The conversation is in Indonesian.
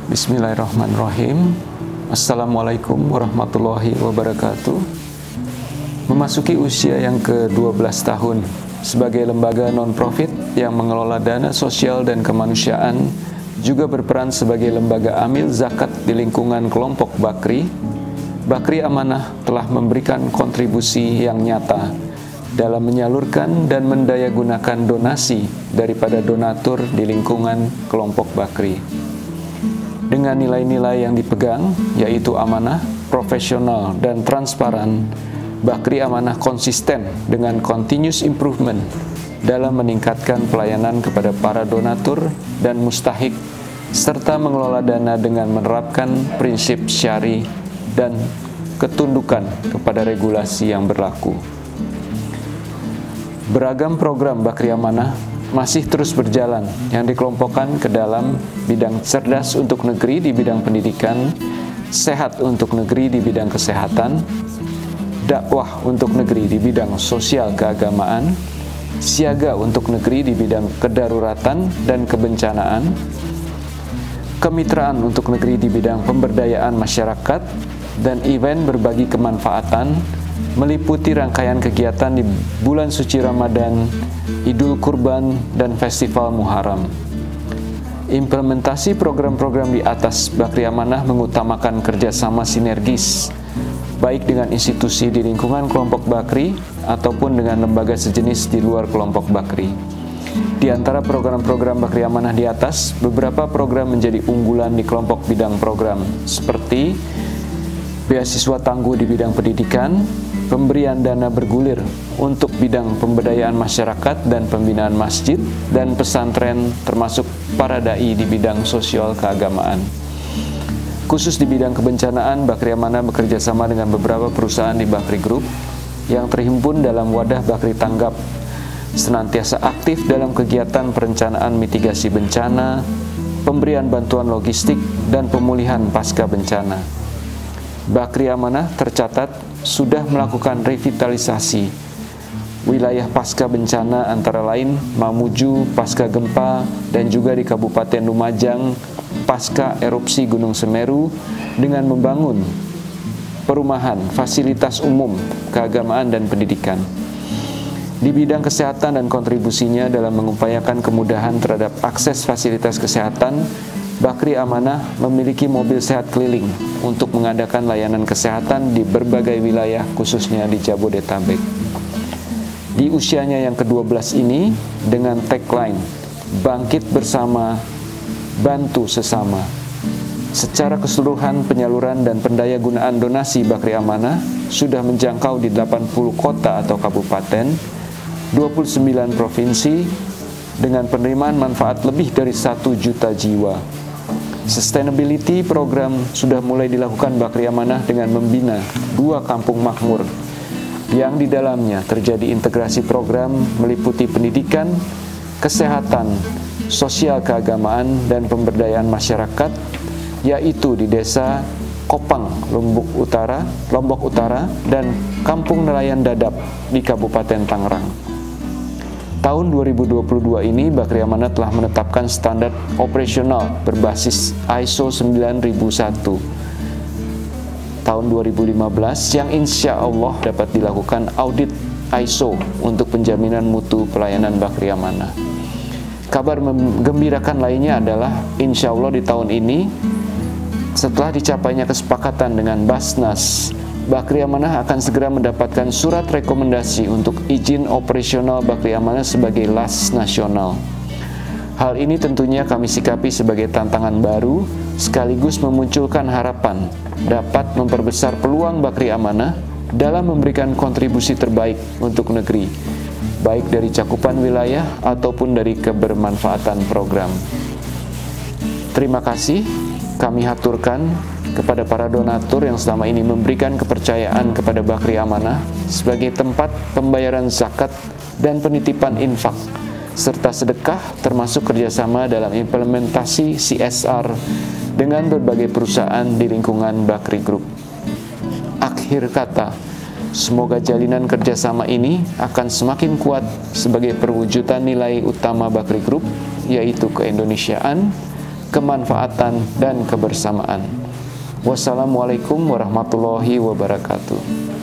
Bismillahirrahmanirrahim. Assalamualaikum warahmatullahi wabarakatuh. Memasuki usia yang ke-12 tahun sebagai lembaga non-profit yang mengelola dana sosial dan kemanusiaan, juga berperan sebagai lembaga amil zakat di lingkungan kelompok Bakri, Bakri Amanah telah memberikan kontribusi yang nyata dalam menyalurkan dan mendayagunakan donasi daripada donatur di lingkungan kelompok Bakri. Dengan nilai-nilai yang dipegang, yaitu amanah, profesional, dan transparan, Bakri Amanah konsisten dengan continuous improvement dalam meningkatkan pelayanan kepada para donatur dan mustahik, serta mengelola dana dengan menerapkan prinsip syari dan ketundukan kepada regulasi yang berlaku. Beragam program Bakri Amanah masih terus berjalan yang dikelompokkan ke dalam bidang cerdas untuk negeri di bidang pendidikan, sehat untuk negeri di bidang kesehatan, dakwah untuk negeri di bidang sosial keagamaan, siaga untuk negeri di bidang kedaruratan dan kebencanaan, kemitraan untuk negeri di bidang pemberdayaan masyarakat, dan event berbagi kemanfaatan meliputi rangkaian kegiatan di bulan suci Ramadan, Idul Kurban, dan Festival Muharram. Implementasi program-program di atas Bakri Amanah mengutamakan kerjasama sinergis, baik dengan institusi di lingkungan kelompok Bakri ataupun dengan lembaga sejenis di luar kelompok Bakri. Di antara program-program Bakri Amanah di atas, beberapa program menjadi unggulan di kelompok bidang program, seperti beasiswa tangguh di bidang pendidikan, pemberian dana bergulir untuk bidang pemberdayaan masyarakat dan pembinaan masjid dan pesantren, termasuk para dai di bidang sosial keagamaan. Khusus di bidang kebencanaan, Bakri Amanah bekerja sama dengan beberapa perusahaan di Bakri Group yang terhimpun dalam wadah Bakri Tanggap, senantiasa aktif dalam kegiatan perencanaan mitigasi bencana, pemberian bantuan logistik, dan pemulihan pasca bencana. Bakri Amanah tercatat sudah melakukan revitalisasi wilayah pasca bencana, antara lain Mamuju pasca gempa dan juga di Kabupaten Lumajang pasca erupsi Gunung Semeru, dengan membangun perumahan, fasilitas umum, keagamaan, dan pendidikan. Di bidang kesehatan dan kontribusinya dalam mengupayakan kemudahan terhadap akses fasilitas kesehatan, Bakri Amanah memiliki mobil sehat keliling untuk mengadakan layanan kesehatan di berbagai wilayah, khususnya di Jabodetabek. Di usianya yang ke-12 ini, dengan tagline "Bangkit Bersama, Bantu Sesama", secara keseluruhan penyaluran dan pendayagunaan donasi Bakri Amanah sudah menjangkau di 80 kota atau kabupaten, 29 provinsi, dengan penerimaan manfaat lebih dari 1 juta jiwa. Sustainability program sudah mulai dilakukan Bakri Amanah dengan membina 2 kampung makmur yang di dalamnya terjadi integrasi program meliputi pendidikan, kesehatan, sosial keagamaan, dan pemberdayaan masyarakat, yaitu di Desa Kopang, Lombok Utara, dan Kampung Nelayan Dadap di Kabupaten Tangerang. Tahun 2022 ini, Bakri Amanah telah menetapkan standar operasional berbasis ISO 9001 tahun 2015 yang insya Allah dapat dilakukan audit ISO untuk penjaminan mutu pelayanan Bakri Amanah. Kabar menggembirakan lainnya adalah insya Allah di tahun ini, setelah dicapainya kesepakatan dengan Basnas, Bakri Amanah akan segera mendapatkan surat rekomendasi untuk izin operasional Bakri Amanah sebagai LAS nasional. Hal ini tentunya kami sikapi sebagai tantangan baru, sekaligus memunculkan harapan dapat memperbesar peluang Bakri Amanah dalam memberikan kontribusi terbaik untuk negeri, baik dari cakupan wilayah ataupun dari kebermanfaatan program. Terima kasih kami haturkan kepada para donatur yang selama ini memberikan kepercayaan kepada Bakri Amanah sebagai tempat pembayaran zakat dan penitipan infak, serta sedekah, termasuk kerjasama dalam implementasi CSR dengan berbagai perusahaan di lingkungan Bakri Group. Akhir kata, semoga jalinan kerjasama ini akan semakin kuat sebagai perwujudan nilai utama Bakri Group, yaitu keindonesiaan, kemanfaatan, dan kebersamaan. Wassalamualaikum warahmatullahi wabarakatuh.